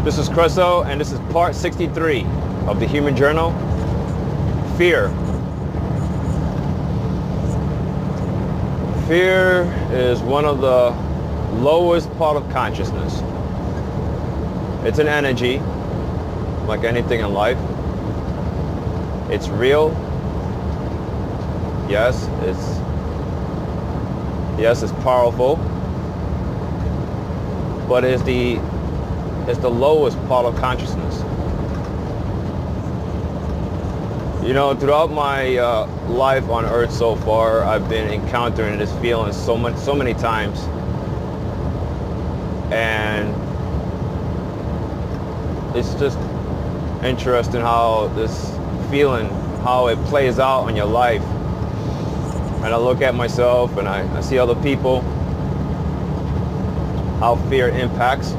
This is Creso, and this is part 63 of the Human Journal. Fear. Fear is one of the lowest part of consciousness. It's an energy, like anything in life. It's real. Yes, it's powerful. But it's the lowest part of consciousness. You know, throughout my life on Earth so far, I've been encountering this feeling so many times, and it's just interesting how this feeling, how it plays out on your life. And I look at myself and I see other people, how fear impacts.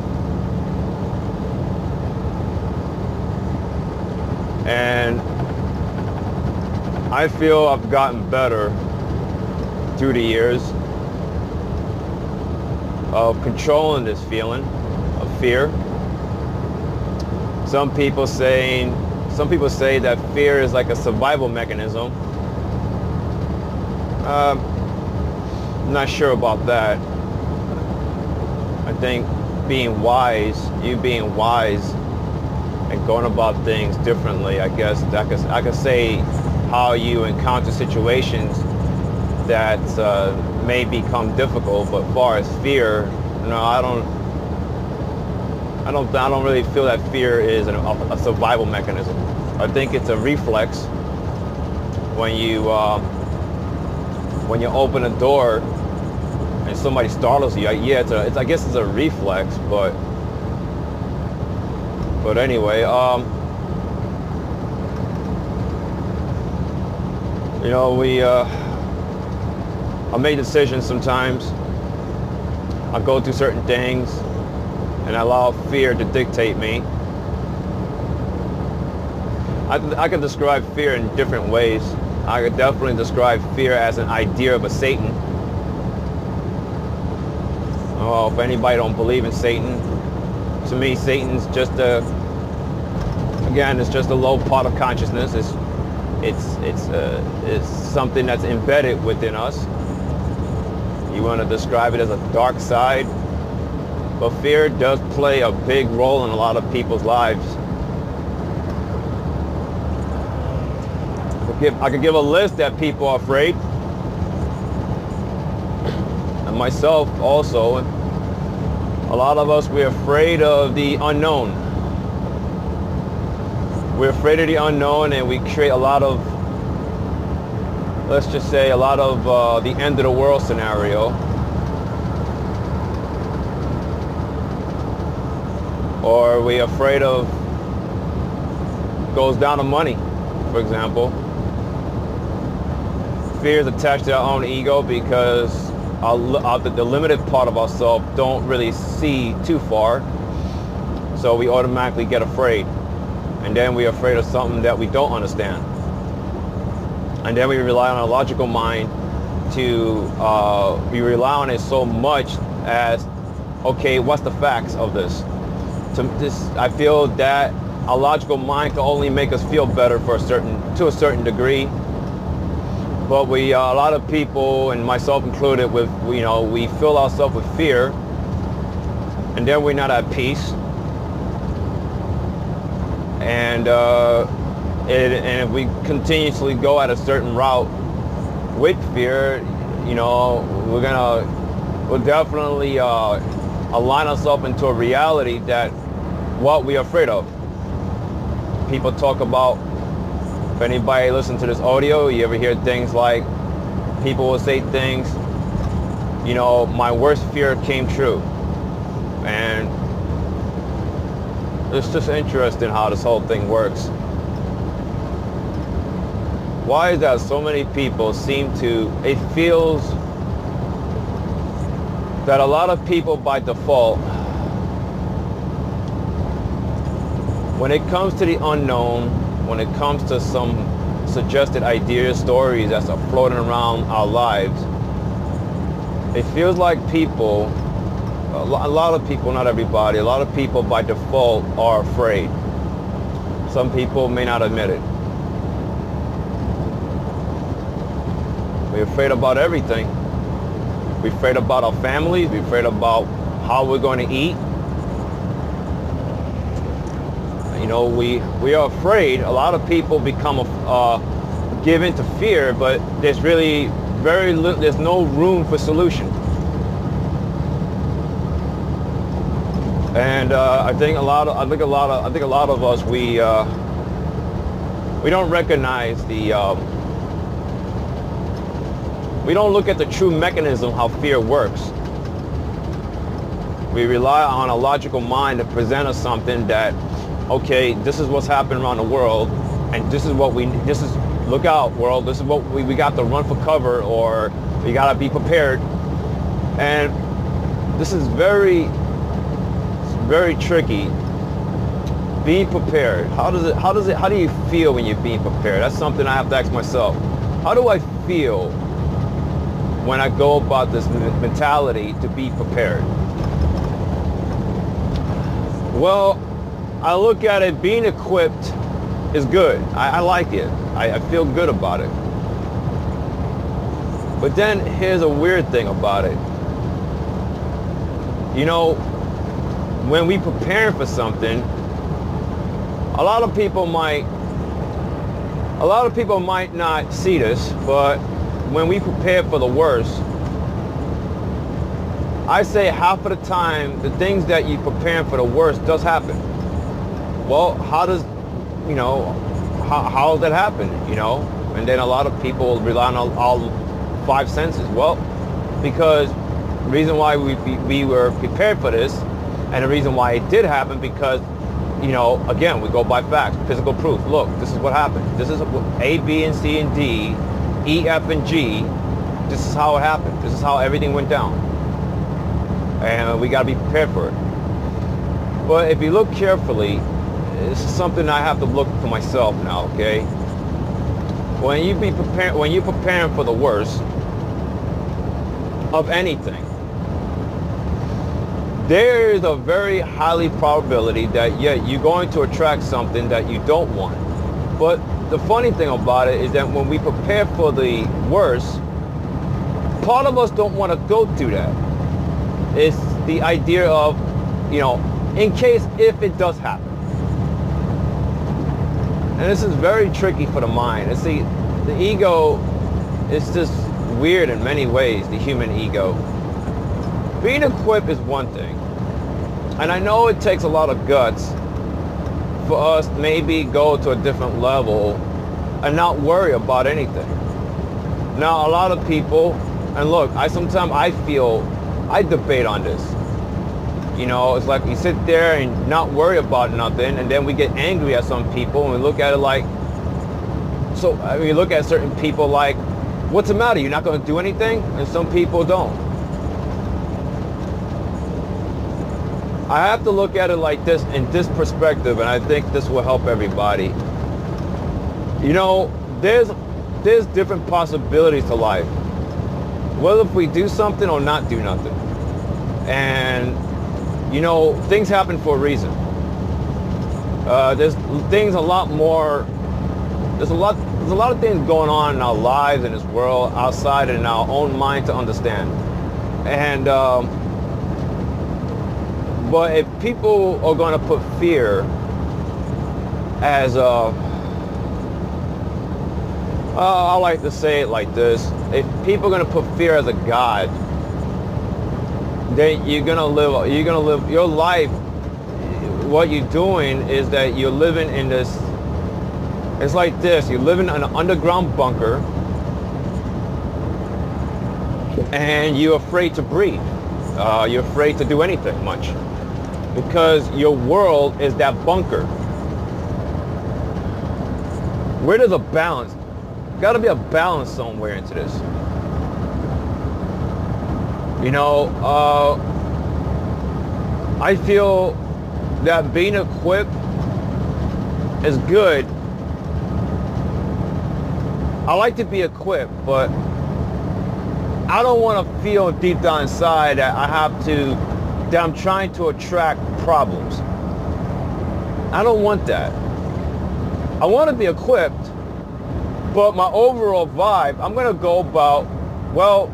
And I feel I've gotten better through the years of controlling this feeling of fear. Some people say that fear is like a survival mechanism. I'm not sure about that. I think being wise and going about things differently, I guess I could say how you encounter situations that may become difficult. But as far as fear, no, I don't really feel that fear is a survival mechanism. I think it's a reflex. When you open a door and somebody startles you, I guess it's a reflex. But anyway, you know, I make decisions sometimes. I go through certain things and I allow fear to dictate me. I can describe fear in different ways. I could definitely describe fear as an idea of a Satan. Well, if anybody don't believe in Satan, to me, Satan's just it's just a low part of consciousness. It's something that's embedded within us. You want to describe it as a dark side, but fear does play a big role in a lot of people's lives. I could give a list that people are afraid, and myself also. A lot of us, we're afraid of the unknown. We're afraid of the unknown, and we create a lot of, let's just say, a lot of the end of the world scenario. Or we're afraid of, goes down to money, for example. Fear is attached to our own ego because the limited part of ourselves don't really see too far. So we automatically get afraid. And then we're afraid of something that we don't understand. And then we rely on our logical mind we rely on it so much as, okay, what's the facts of this? I feel that our logical mind can only make us feel better to a certain degree. But a lot of people, and myself included, we fill ourselves with fear, and then we're not at peace. And if we continuously go at a certain route with fear, we'll definitely align ourselves into a reality that what we're afraid of. People talk about, if anybody listens to this audio, you ever hear things like, people will say things, my worst fear came true. And it's just interesting how this whole thing works. Why is that so many people it feels that a lot of people by default, when it comes to the unknown, when it comes to some suggested ideas, stories that's floating around our lives, it feels like people a lot of people, not everybody, a lot of people by default are afraid. Some people may not admit it. We're afraid about everything. We're afraid about our families. We're afraid about how we're going to eat. You know, we are afraid. A lot of people become give into fear, but there's really there's no room for solution. And I think a lot of us we don't recognize we don't look at the true mechanism how fear works. We rely on a logical mind to present us something that, okay, this is what's happening around the world, and this is look out world, this is what we got to run for cover, or we got to be prepared. And this is very tricky. Being prepared, how do you feel when you're being prepared? That's something I have to ask myself. How do I feel when I go about this mentality to be prepared? Well, I look at it, being equipped is good. I like it. I feel good about it. But then here's a weird thing about it. You know, when we prepare for something, a lot of people might not see this, but when we prepare for the worst, I say half of the time the things that you prepare for the worst does happen. Well, how does that happen? You know, and then a lot of people rely on all five senses. Well, because the reason why we were prepared for this, and the reason why it did happen, because, you know, again, we go by facts, physical proof. Look, this is what happened. This is A, B, and C, and D, E, F, and G. This is how it happened. This is how everything went down. And we got to be prepared for it. But if you look carefully, this is something I have to look for myself now, okay? When you're preparing for the worst of anything, there is a very highly probability that you're going to attract something that you don't want. But the funny thing about it is that when we prepare for the worst, part of us don't want to go through that. It's the idea of, you know, in case if it does happen. And this is very tricky for the mind. And see, the ego is just weird in many ways, the human ego. Being equipped is one thing. And I know it takes a lot of guts for us to maybe go to a different level and not worry about anything. Now, a lot of people, and look, I debate on this. You know, it's like you sit there and not worry about nothing, and then we get angry at some people, and we look at it like, so I mean, you look at certain people like, what's the matter? You're not going to do anything? And some people don't. I have to look at it like this, in this perspective, and I think this will help everybody. You know, there's different possibilities to life. Whether if we do something or not do nothing. And, you know, things happen for a reason. There's a lot of things going on in our lives, in this world, outside and in our own mind to understand. And, but if people are going to put fear as I like to say it like this: if people are going to put fear as a god, then you're going to live your life. What you're doing is that you're living in this. It's like this: you're living in an underground bunker, and you're afraid to breathe. You're afraid to do anything much, because your world is that bunker. Where there's a balance, got to be a balance somewhere into this. You know, I feel that being equipped is good. I like to be equipped, but I don't want to feel deep down inside that I have to that I'm trying to attract problems. I don't want that. I want to be equipped, but my overall vibe, I'm going to go about, well,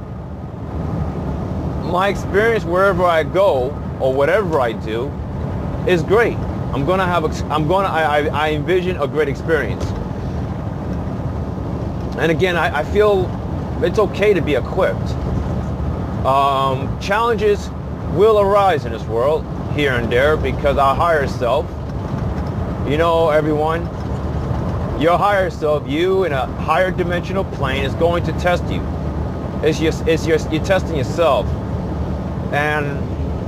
my experience wherever I go or whatever I do is great. I envision a great experience. And again, I feel it's okay to be equipped. Challenges will arise in this world here and there because our higher self, you know, everyone, your higher self, you in a higher dimensional plane is going to test you. You're testing yourself. And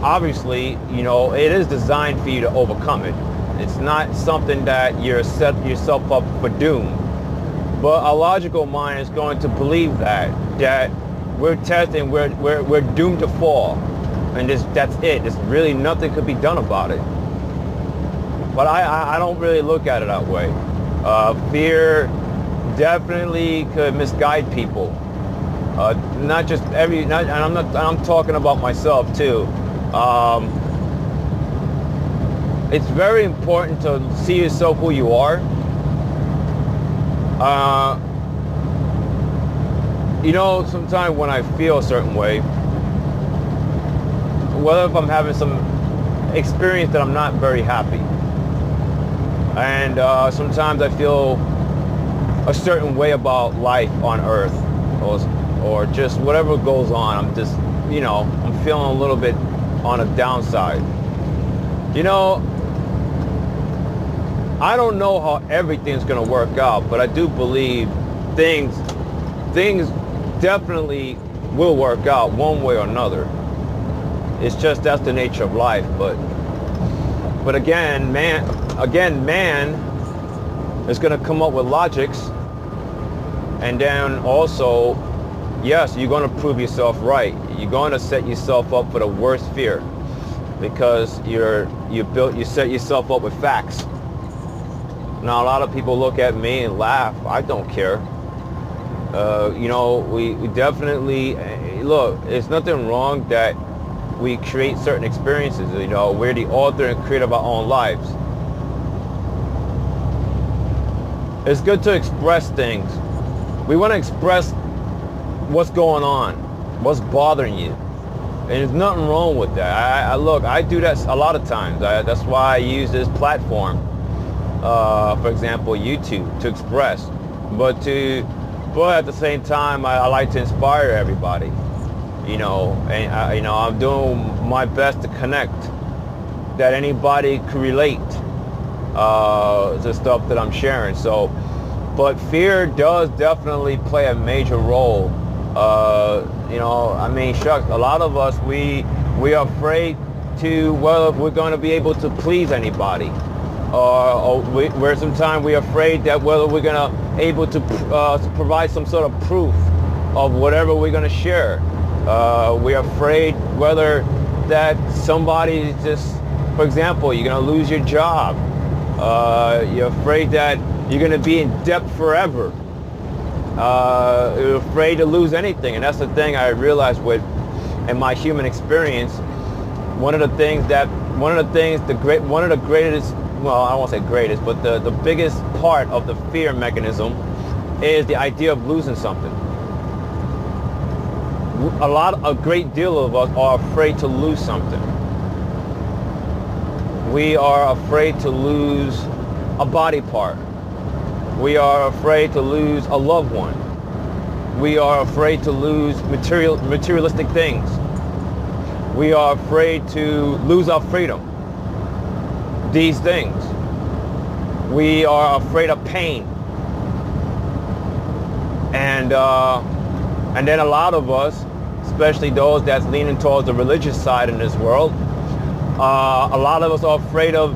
obviously, you know, it is designed for you to overcome it. It's not something that you're set yourself up for doom. But a logical mind is going to believe that we're testing, we're doomed to fall. And that's it. There's really nothing could be done about it. But I don't really look at it that way. Fear definitely could misguide people. And I'm talking about myself too. It's very important to see yourself who you are. You know, sometimes when I feel a certain way, whether if I'm having some experience that I'm not very happy, and sometimes I feel a certain way about life on Earth, or just whatever goes on. I'm just, you know, I'm feeling a little bit on a downside. You know, I don't know how everything's going to work out, but I do believe things definitely will work out one way or another. It's just that's the nature of life. But again, man is going to come up with logics, and then also, yes, you're going to prove yourself right. You're going to set yourself up for the worst fear because you set yourself up with facts. Now, a lot of people look at me and laugh. I don't care. You know, we definitely, look, it's nothing wrong that we create certain experiences. You know, we're the author and creator of our own lives. It's good to express things. We want to express what's going on, what's bothering you. And there's nothing wrong with that. Look, I do that a lot of times. That's why I use this platform, for example, YouTube, to express. But at the same time, I like to inspire everybody. You know, and I'm doing my best to connect, that anybody can relate to stuff that I'm sharing. So, but fear does definitely play a major role. You know, I mean, shucks, a lot of us, we are afraid to, well, if we're going to be able to please anybody. Where sometimes we're afraid that whether we're going to able to provide some sort of proof of whatever we're going to share. We're afraid whether that somebody just, for example, you're going to lose your job. You're afraid that you're going to be in debt forever. You're afraid to lose anything. And that's the thing I realized in my human experience. One of the greatest, well, I won't say greatest, but the biggest part of the fear mechanism is the idea of losing something. A great deal of us are afraid to lose something. We are afraid to lose a body part. We are afraid to lose a loved one. We are afraid to lose materialistic things. We are afraid to lose our freedom. These things. We are afraid of pain. And then a lot of us, especially those that's leaning towards the religious side in this world, a lot of us are afraid of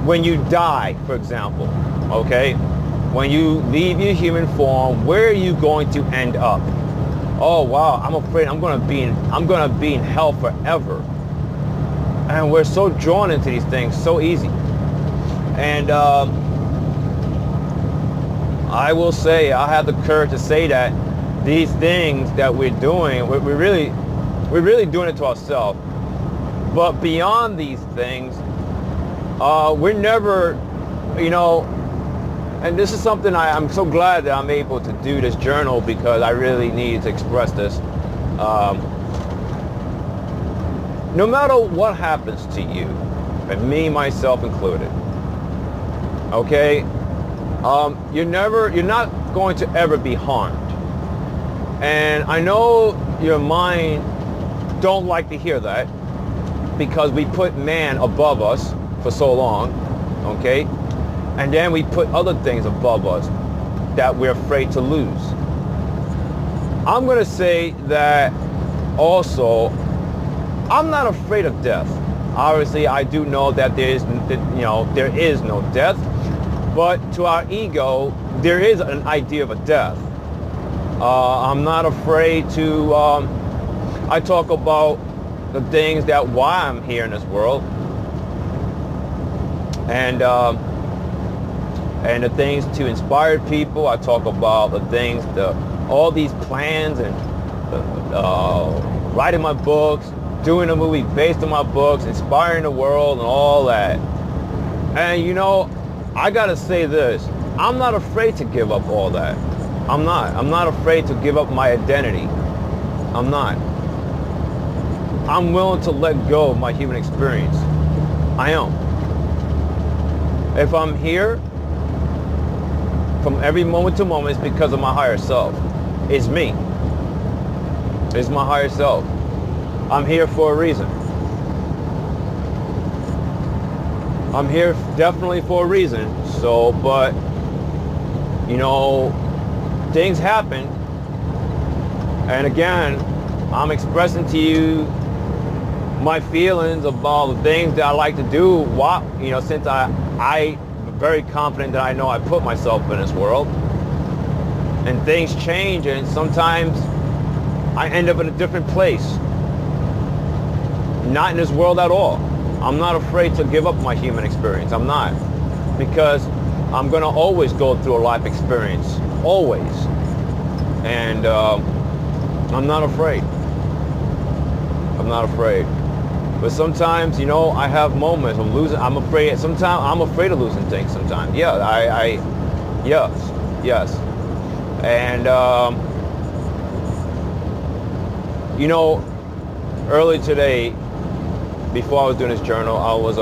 when you die, for example, okay? When you leave your human form, where are you going to end up? Oh wow, I'm afraid I'm gonna be in hell forever. And we're so drawn into these things so easy. And I will say, I have the courage to say that these things that we're doing, we're really doing it to ourselves. But beyond these things, we're never, you know, and this is something I'm so glad that I'm able to do this journal, because I really need to express this. No matter what happens to you, and me, myself included, okay, you're not going to ever be harmed. And I know your mind don't like to hear that, because we put man above us for so long, okay? And then we put other things above us that we're afraid to lose. I'm gonna say that also, I'm not afraid of death. Obviously, I do know that there is no death, but to our ego, there is an idea of a death. I'm not afraid to, I talk about the things that why I'm here in this world, and the things to inspire people. I talk about the things, all these plans, and writing my books, doing a movie based on my books, inspiring the world, and all that. And you know, I gotta say this, I'm not afraid to give up all that. I'm not afraid to give up my identity. I'm not. I'm willing to let go of my human experience. I am. If I'm here from every moment to moment, it's because of my higher self. It's me. It's my higher self. I'm here for a reason. I'm here definitely for a reason. So, but, you know, things happen. And again, I'm expressing to you my feelings about the things that I like to do. Since I'm very confident that I know I put myself in this world. And things change, and sometimes I end up in a different place. Not in this world at all. I'm not afraid to give up my human experience. I'm not. Because I'm going to always go through a life experience. Always. And I'm not afraid. I'm not afraid. But sometimes, you know, I have moments of losing. I'm afraid. Sometimes I'm afraid of losing things sometimes. Yeah, yes. And, you know, early today, before I was doing this journal, I was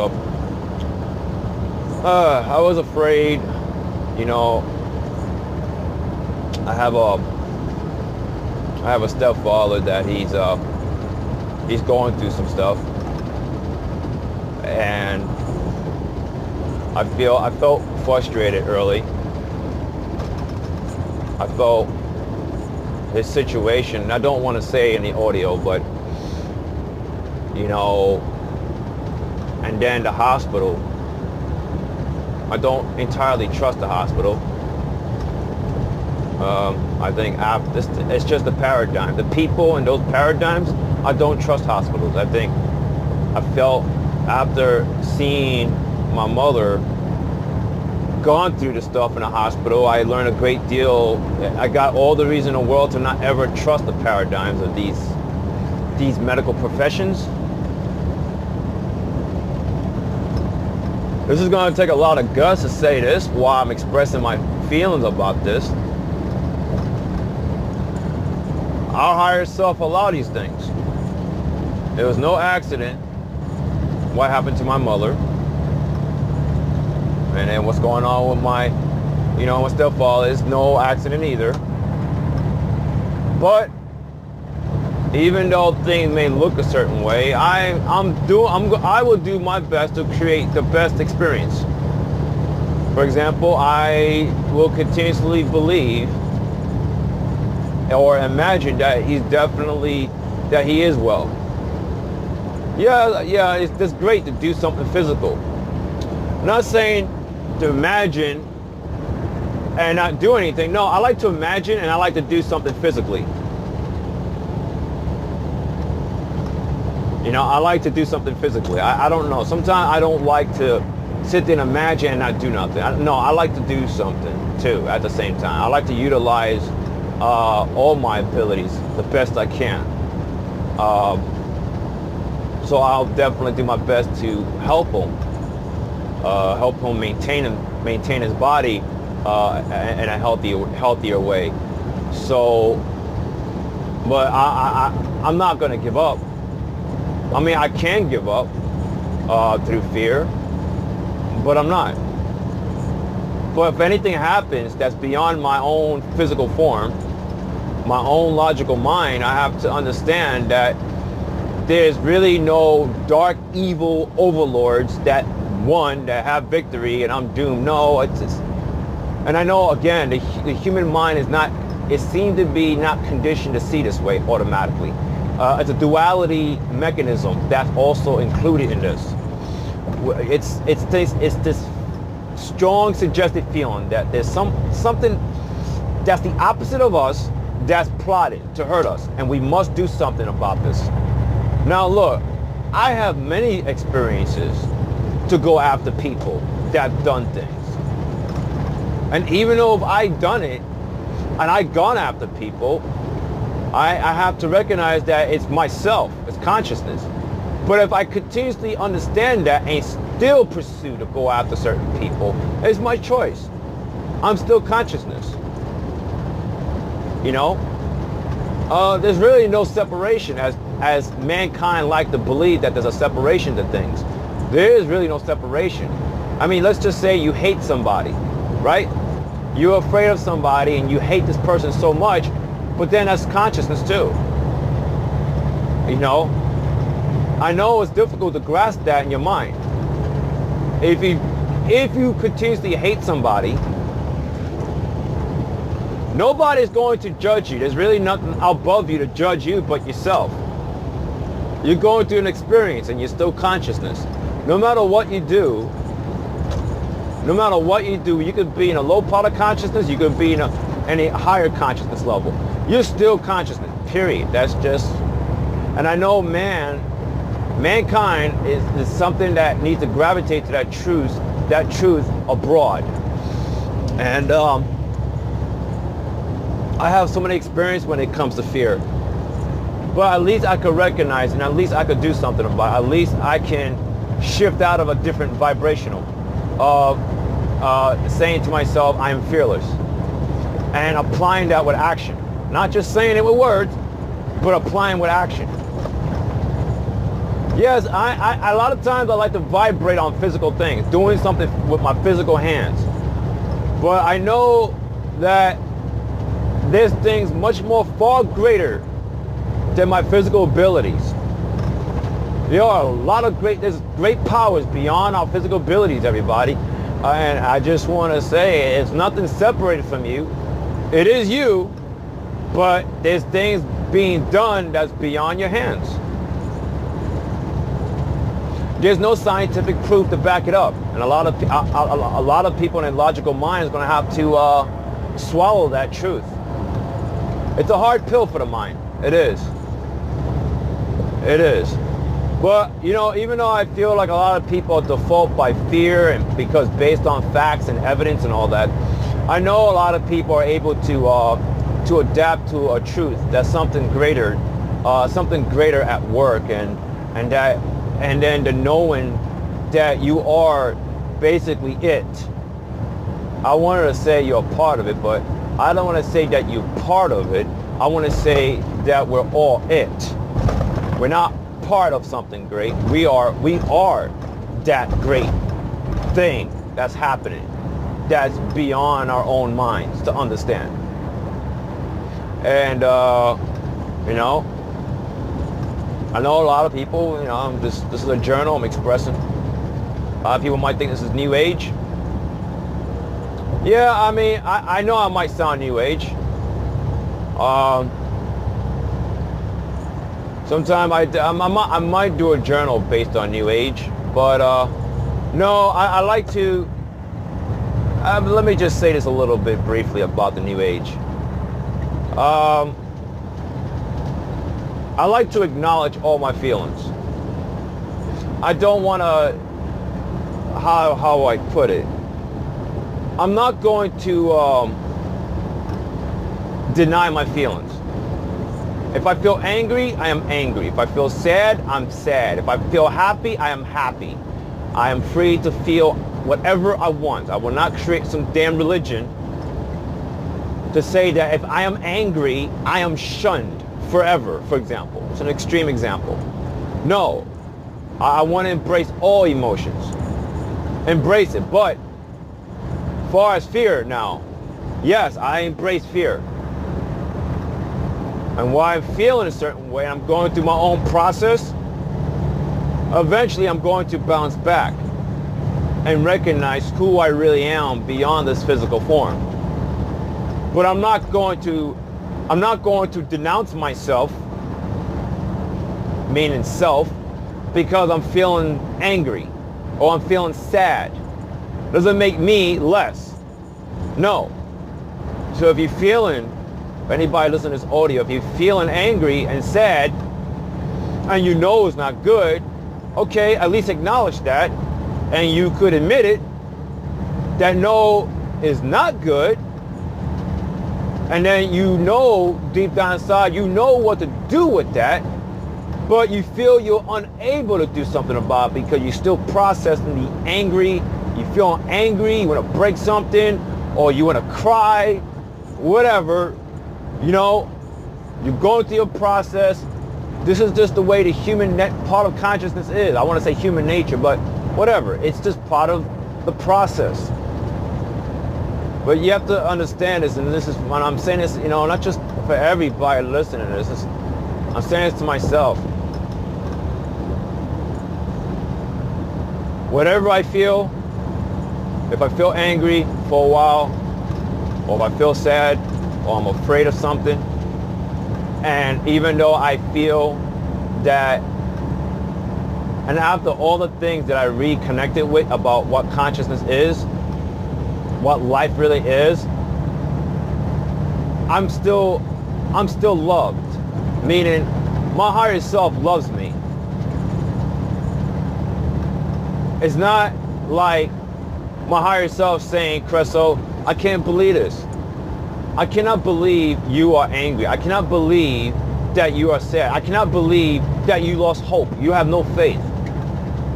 afraid. You know, I have a stepfather that he's going through some stuff, and I felt frustrated early. I felt his situation, and I don't want to say in the audio, but you know, and then the hospital. I don't entirely trust the hospital. I think it's just the paradigm. The people in those paradigms, I don't trust hospitals. I think I felt after seeing my mother gone through the stuff in the hospital, I learned a great deal. I got all the reason in the world to not ever trust the paradigms of these medical professions. This is going to take a lot of guts to say this while I'm expressing my feelings about this. Our higher self allowed these things. There was no accident. What happened to my mother? And then what's going on with my stepfather is no accident either. But even though things may look a certain way, I will do my best to create the best experience. For example, I will continuously believe or imagine that he is well. Yeah, it's just great to do something physical. I'm not saying to imagine and not do anything. No, I like to imagine and I like to do something physically. You know, I like to do something physically. I don't know. Sometimes I don't like to sit there and imagine and not do nothing. I like to do something too at the same time. I like to utilize all my abilities the best I can. So I'll definitely do my best to help him maintain his body in a healthier way. So, but I'm not gonna give up. I mean, I can give up through fear, but I'm not. But if anything happens that's beyond my own physical form, my own logical mind, I have to understand that there's really no dark, evil overlords that have victory and I'm doomed. No, it's just, and I know again, the human mind is not, it seems to be not conditioned to see this way automatically. It's a duality mechanism that's also included in this. It's this strong suggested feeling that there's something that's the opposite of us that's plotted to hurt us, and we must do something about this. Now look, I have many experiences to go after people that have done things. And even though if I've done it and I've gone after people, I have to recognize that it's myself, it's consciousness. But if I continuously understand that and still pursue to go after certain people, it's my choice. I'm still consciousness. You know? There's really no separation as mankind like to believe that there's a separation to things. There is really no separation. I mean, let's just say you hate somebody, right? You're afraid of somebody and you hate this person so much, but then that's consciousness too. You know? I know it's difficult to grasp that in your mind. If you continuously hate somebody, nobody's going to judge you. There's really nothing above you to judge you but yourself. You're going through an experience and you're still consciousness. No matter what you do, you could be in a low part of consciousness, you could be in any higher consciousness level. You're still consciousness, period. That's just, and I know mankind is something that needs to gravitate to that truth abroad. And I have so many experience when it comes to fear. But at least I could recognize and at least I could do something about it. At least I can shift out of a different vibrational of saying to myself, I am fearless. And applying that with action. Not just saying it with words, but applying with action. Yes, I a lot of times I like to vibrate on physical things, doing something with my physical hands. But I know that there's things much more far greater than my physical abilities. There are there's great powers beyond our physical abilities, everybody. And I just want to say, it's nothing separated from you. It is you, but there's things being done that's beyond your hands. There's no scientific proof to back it up. And a lot of people in their logical mind is going to have to swallow that truth. It's a hard pill for the mind. It is. It is. But, you know, even though I feel like a lot of people default by fear and because based on facts and evidence and all that, I know a lot of people are able to adapt to a truth that's something greater at work, and then the knowing that you are basically it. I wanted to say you're a part of it, but I don't want to say that you're part of it. I want to say that we're all it. We're not part of something great. We are that great thing that's happening, that's beyond our own minds to understand. And you know, I know a lot of people, you know, this is a journal I'm expressing. A lot of people might think this is new age. Yeah, I mean, I know I might sound new age. Sometime I might do a journal based on new age, but no, I like to, let me just say this a little bit briefly about the new age. I like to acknowledge all my feelings. I don't want to, how I put it, I'm not going to deny my feelings. If I feel angry, I am angry. If I feel sad, I'm sad. If I feel happy, I am happy. I am free to feel whatever I want. I will not create some damn religion to say that if I am angry, I am shunned forever, for example. It's an extreme example. No, I want to embrace all emotions. Embrace it. But as far as fear now, yes, I embrace fear. And while I'm feeling a certain way, I'm going through my own process, eventually I'm going to bounce back and recognize who I really am beyond this physical form. But I'm not going to denounce myself, meaning self, because I'm feeling angry or I'm feeling sad. Doesn't make me less. No. So if you're feeling, anybody listening to this audio, if you're feeling angry and sad and you know it's not good, okay, at least acknowledge that, and you could admit it, that no is not good, and then you know deep down inside, you know what to do with that, but you feel you're unable to do something about it because you're still processing the angry, you feel angry, you want to break something, or you want to cry, whatever. You know, you're going through your process. This is just the way the human part of consciousness is. I want to say human nature, but whatever. It's just part of the process. But you have to understand this, and this is when I'm saying this, you know, not just for everybody listening to this. I'm saying this to myself. Whatever I feel, if I feel angry for a while, or if I feel sad, or I'm afraid of something, and even though I feel that, and after all the things that I reconnected with about what consciousness is, what life really is, I'm still loved, meaning my higher self loves me. It's not like my higher self saying, Creso, I can't believe this. I cannot believe you are angry. I cannot believe that you are sad. I cannot believe that you lost hope. You have no faith.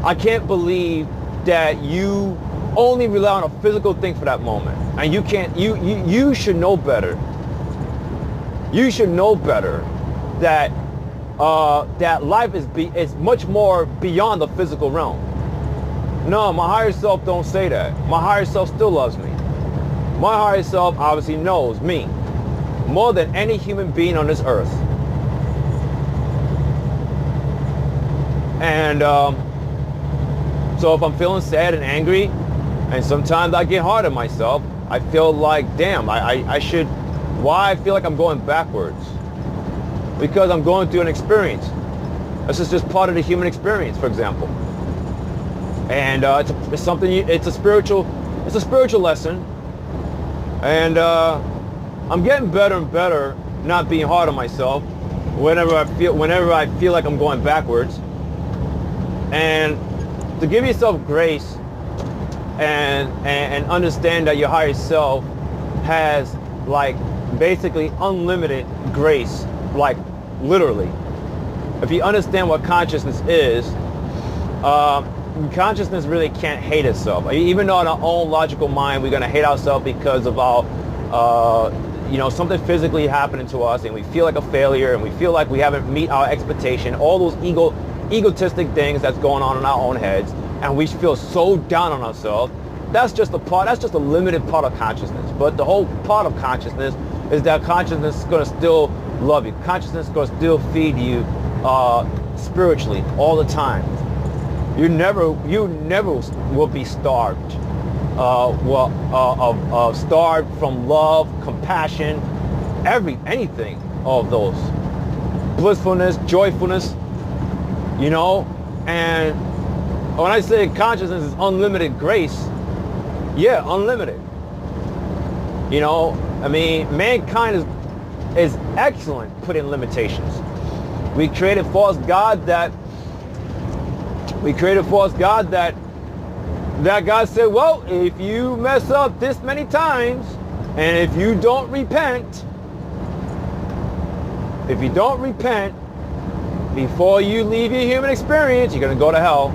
I can't believe that you only rely on a physical thing for that moment. And you should know better. You should know better that that life is much more beyond the physical realm. No, my higher self don't say that. My higher self still loves me. My higher self obviously knows me more than any human being on this earth. And so if I'm feeling sad and angry, and sometimes I get hard on myself, I feel like, damn, I should, why I feel like I'm going backwards? Because I'm going through an experience. This is just part of the human experience, for example. And it's a spiritual lesson. And I'm getting better and better not being hard on myself whenever I feel like I'm going backwards. And to give yourself grace and understand that your higher self has like basically unlimited grace, like literally. If you understand what consciousness is, consciousness really can't hate itself. Even though in our own logical mind we're going to hate ourselves because of our, something physically happening to us, and we feel like a failure, and we feel like we haven't met our expectation, all those egotistic things that's going on in our own heads, and we feel so down on ourselves. That's just a limited part of consciousness. But the whole part of consciousness is that consciousness is going to still love you. Consciousness is going to still feed you spiritually all the time. You never will be starved. Starved from love, compassion, anything of those. Blissfulness, joyfulness, and when I say consciousness is unlimited grace, yeah, unlimited. Mankind is excellent putting limitations. We created false God that God said, well, if you mess up this many times and if you don't repent, If you don't repent before you leave your human experience, you're going to go to hell.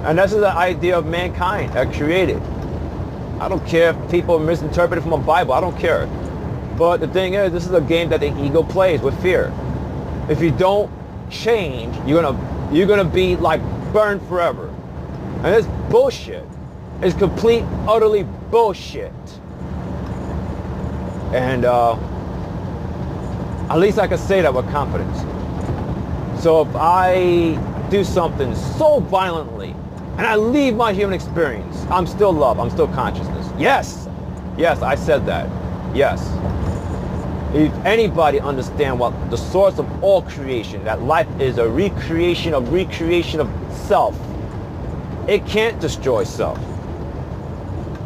And this is the idea of mankind that created. I don't care if people misinterpret it from a Bible. I don't care. But the thing is, this is a game that the ego plays with fear. If you don't change, you're gonna be like burned forever. And it's bullshit. It's complete, utterly bullshit. And at least I can say that with confidence. So if I do something so violently and I leave my human experience, I'm still love, I'm still consciousness. Yes, I said that. Yes. If anybody understand what the source of all creation, that life is a recreation of self, it can't destroy self.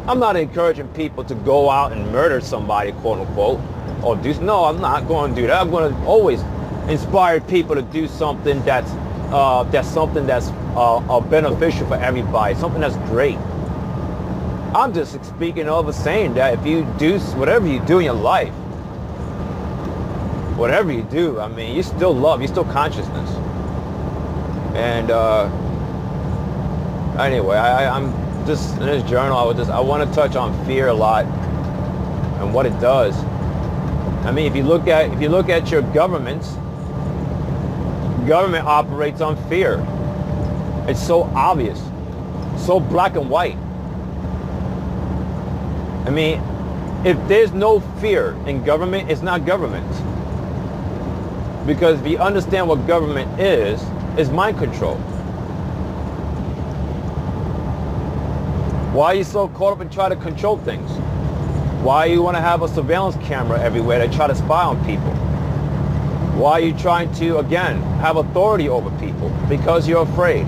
I'm not encouraging people to go out and murder somebody, quote unquote, or do. No, I'm not going to do that. I'm going to always inspire people to do something that's beneficial for everybody, something that's great. I'm just speaking of saying that if you do whatever you do in your life, whatever you do, I mean, you still love, you still consciousness. And anyway, I'm just in this journal. I want to touch on fear a lot and what it does. I mean, if you look at your government operates on fear. It's so obvious, so black and white. I mean, if there's no fear in government, it's not government. Because if you understand what government is mind control. Why are you so caught up in trying to control things? Why you want to have a surveillance camera everywhere to try to spy on people? Why are you trying to, again, have authority over people? Because you're afraid.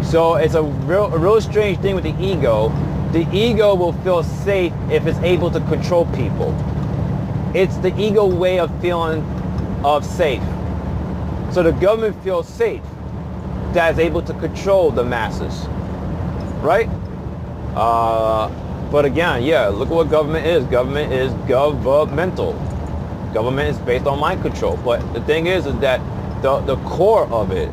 So it's a real strange thing with the ego. The ego will feel safe if it's able to control people. It's the ego way of feeling safe. So the government feels safe that is able to control the masses, right? But again, yeah, look at what government is. Government is governmental. Government is based on mind control. But the thing is that the core of it,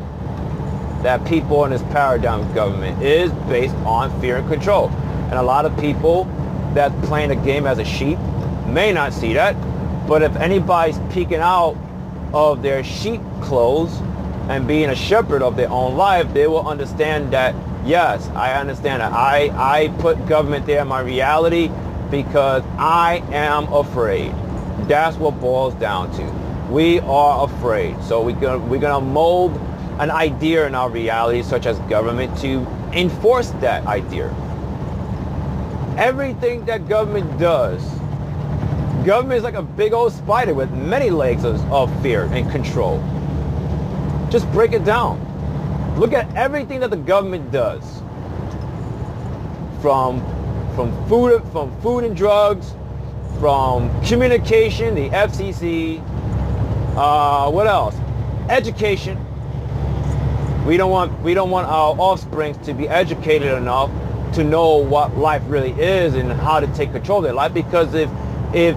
that people in this paradigm of government is based on fear and control. And a lot of people that playing the game as a sheep may not see that. But if anybody's peeking out of their sheep clothes and being a shepherd of their own life, they will understand that, yes, I understand that. I put government there in my reality because I am afraid. That's what boils down to. We are afraid. So we're gonna mold an idea in our reality, such as government, to enforce that idea. Everything that government does, government is like a big old spider with many legs of fear and control. Just break it down. Look at everything that the government does. From food and drugs, from communication, the FCC, what else? Education. We don't want our offspring to be educated enough to know what life really is and how to take control of their life, because if we're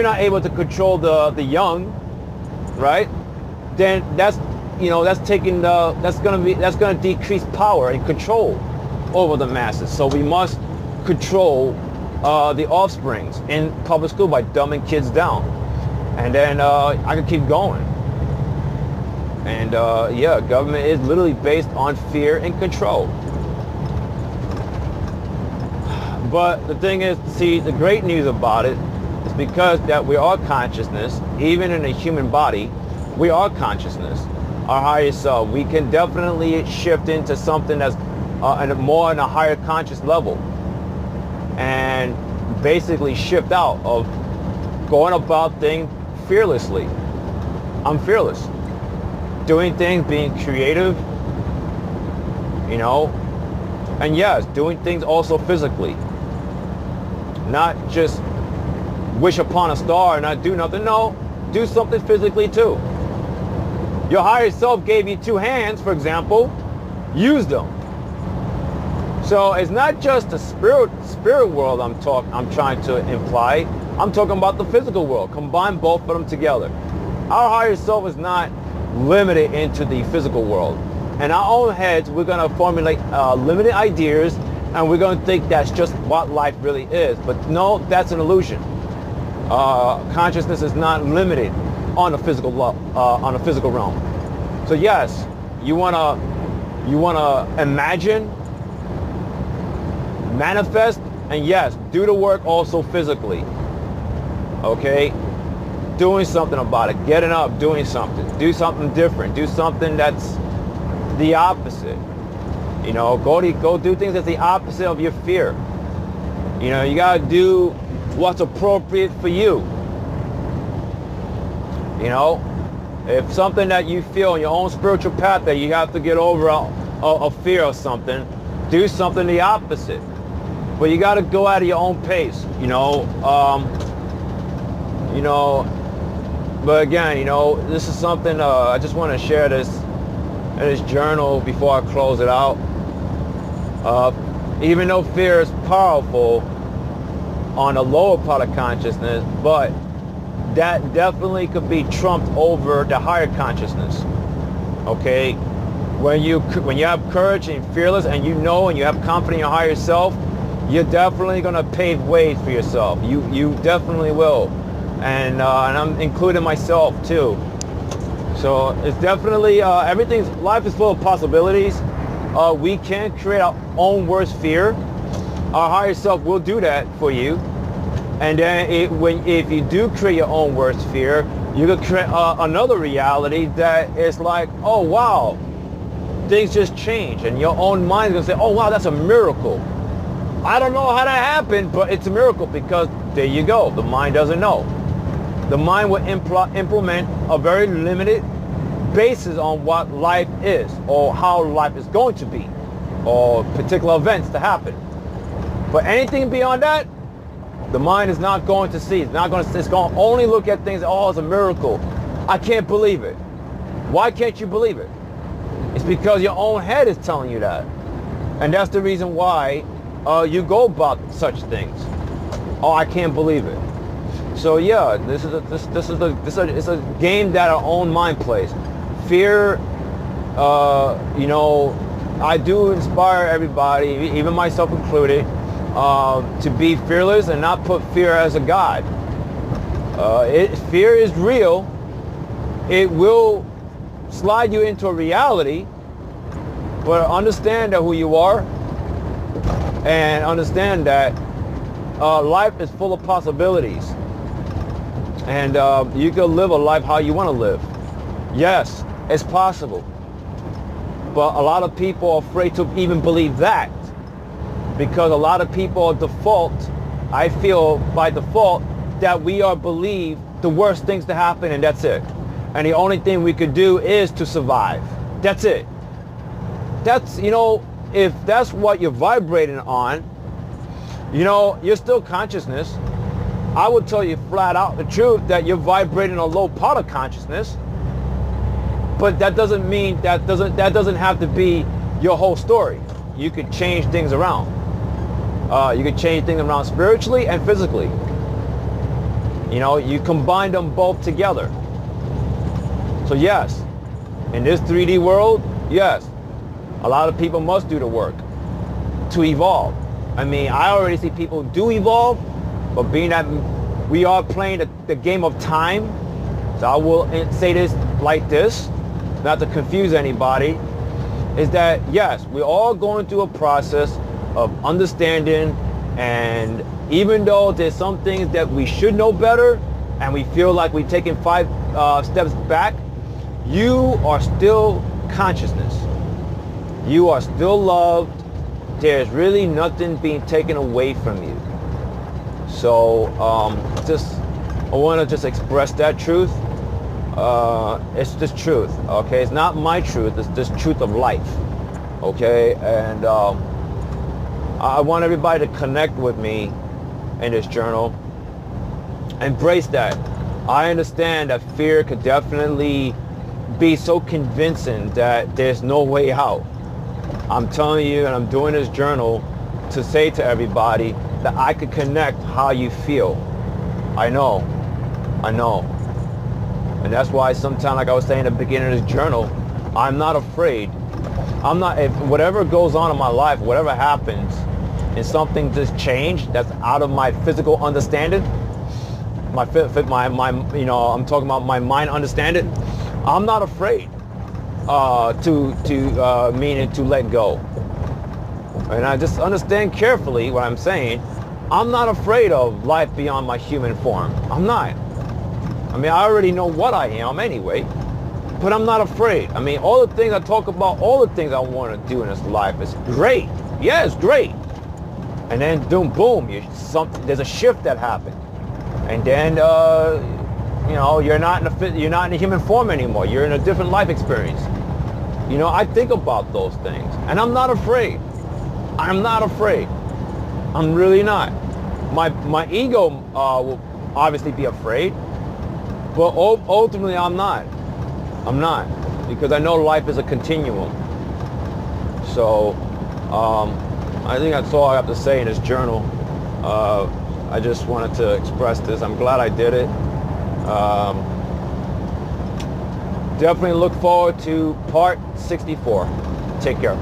not able to control the young, right? Then that's gonna decrease power and control over the masses. So we must control the offsprings in public school by dumbing kids down. And then I could keep going. And yeah, government is literally based on fear and control. But the thing is, see, the great news about it is because that we are consciousness, even in a human body, we are consciousness, our higher self. We can definitely shift into something that's more in a higher conscious level, and basically shift out of going about things fearlessly. I'm fearless. Doing things, being creative, and yes, doing things also physically. Not just wish upon a star and not do nothing. No, do something physically too. Your higher self gave you 2 hands, for example. Use them. So it's not just the spirit world I'm trying to imply. I'm talking about the physical world. Combine both of them together. Our higher self is not limited into the physical world. In our own heads, we're going to formulate limited ideas, and we're going to think that's just what life really is. But no, that's an illusion. Consciousness is not limited on the physical realm. So yes, you wanna imagine, manifest, and yes, do the work also physically. Okay, doing something about it, getting up, doing something, do something different, do something that's the opposite. You know, go do things that's the opposite of your fear. You know, you gotta do what's appropriate for you. You know, if something that you feel in your own spiritual path that you have to get over a fear of something, do something the opposite. But you got to go at your own pace. You know, But again, you know, this is something I just want to share this in this journal before I close it out. Even though fear is powerful on a lower part of consciousness, but that definitely could be trumped over the higher consciousness. Okay, when you have courage and fearless, and you know and you have confidence in your higher self, you're definitely gonna pave ways for yourself. You definitely will, and I'm including myself too. So it's definitely life is full of possibilities. We can create our own worst fear. Our higher self will do that for you. And then if you do create your own worst fear, you can create another reality that is like, oh wow, things just change, and your own mind is gonna say, oh wow, that's a miracle. I don't know how that happened, but it's a miracle, because there you go. The mind doesn't know. The mind will implement a very limited basis on what life is, or how life is going to be, or particular events to happen. But anything beyond that, the mind is not going to see. It's going to only look at things, oh, it's a miracle. I can't believe it. Why can't you believe it? It's because your own head is telling you that. And that's the reason why you go about such things. Oh, I can't believe it. So yeah, this is a game that our own mind plays. Fear, you know, I do inspire everybody, even myself included, to be fearless and not put fear as a god. Fear is real. It will slide you into a reality, but understand that who you are, and understand that life is full of possibilities, and you can live a life how you want to live. Yes, it's possible, but a lot of people are afraid to even believe that, because a lot of people I feel by default, that we are believe the worst things to happen, and that's it. And the only thing we could do is to survive. That's it. That's, you know, if that's what you're vibrating on, you know, you're still consciousness. I would tell you flat out the truth that you're vibrating a low part of consciousness. But that doesn't mean that doesn't have to be your whole story. You could change things around. You could change things around spiritually and physically. You know, you combine them both together. So yes, in this 3D world, yes, a lot of people must do the work to evolve. I mean, I already see people do evolve, but being that we are playing the game of time, so I will say this like this, not to confuse anybody, is that yes, we're all going through a process of understanding, and even though there's some things that we should know better and we feel like we've taken 5 steps back, you are still consciousness. You are still loved. There's really nothing being taken away from you. So I want to just express that truth. It's just truth, okay? It's not my truth, it's just truth of life, okay? And I want everybody to connect with me in this journal. Embrace that. I understand that fear could definitely be so convincing that there's no way out. I'm telling you, and I'm doing this journal to say to everybody that I could connect how you feel. I know. I know. And that's why sometimes, like I was saying at the beginning of this journal, I'm not afraid. I'm not, if whatever goes on in my life, whatever happens, and something just changed that's out of my physical understanding, my you know, I'm talking about my mind understanding, I'm not afraid meaning to let go. And I just understand carefully what I'm saying. I'm not afraid of life beyond my human form. I'm not. I mean, I already know what I am anyway, but I'm not afraid. I mean, all the things I talk about, all the things I want to do in this life is great. Yeah, it's great. And then, boom, there's a shift that happened. And then, you know, you're not in a human form anymore. You're in a different life experience. You know, I think about those things, and I'm not afraid. I'm not afraid. I'm really not. My ego will obviously be afraid, but ultimately I'm not. I'm not, because I know life is a continuum. So I think that's all I have to say in this journal. I just wanted to express this. I'm glad I did it. Definitely look forward to part 64. Take care.